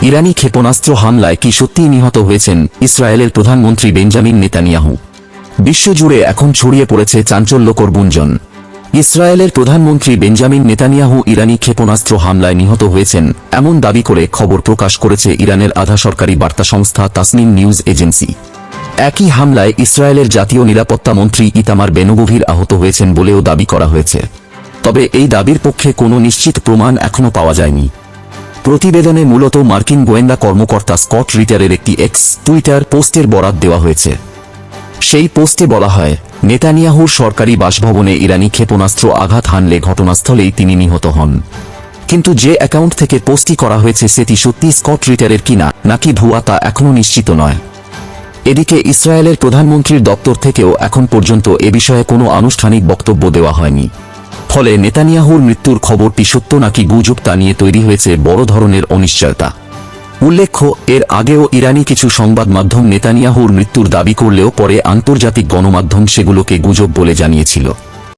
ইরানি ক্ষেপণাস্ত্র হামলায় কি সত্যিই নিহত হয়েছেন ইসরায়েলের প্রধানমন্ত্রী বেঞ্জামিন নেতানিয়াহু? বিশ্বজুড়ে এখন ছড়িয়ে পড়েছে চাঞ্চল্যকর গুঞ্জন। ইসরায়েলের প্রধানমন্ত্রী বেঞ্জামিন নেতানিয়াহু ইরানি ক্ষেপণাস্ত্র হামলায় নিহত হয়েছেন এমন দাবি করে খবর প্রকাশ করেছে ইরানের আধা সরকারি বার্তা সংস্থা তাসনিম নিউজ এজেন্সি। একই হামলায় ইসরায়েলের জাতীয় নিরাপত্তা মন্ত্রী ইতামার বেনগভির আহত হয়েছেন বলেও দাবি করা হয়েছে। তবে এই দাবির পক্ষে কোনো নিশ্চিত প্রমাণ এখনও পাওয়া যায়নি। প্রতিবেদনে মূলত মার্কিন গোয়েন্দা কর্মকর্তা স্কট রিটারের একটি এক্স টুইটার পোস্টের বরাত দেওয়া হয়েছে। সেই পোস্টে বলা হয়, নেতানিয়াহুর সরকারি বাসভবনে ইরানি ক্ষেপণাস্ত্র আঘাত হানলে ঘটনাস্থলেই তিনি নিহত হন। কিন্তু যে অ্যাকাউন্ট থেকে পোস্টটি করা হয়েছে সেটি সত্যি স্কট রিটারের কিনা নাকি ভুয়া তা এখনও নিশ্চিত নয়। এদিকে ইসরায়েলের প্রধানমন্ত্রীর দপ্তর থেকেও এখন পর্যন্ত এ বিষয়ে কোনো আনুষ্ঠানিক বক্তব্য দেওয়া হয়নি। ফলে নেতানিয়াহুর মৃত্যুর খবরটি সত্য নাকি গুজব তা নিয়ে তৈরি হয়েছে বড় ধরনের অনিশ্চয়তা। উল্লেখ্য, এর আগেও ইরানি কিছু সংবাদ মাধ্যম নেতানিয়াহুর মৃত্যুর দাবি করলেও পরে আন্তর্জাতিক গণমাধ্যম সেগুলোকে গুজব বলে জানিয়েছিল।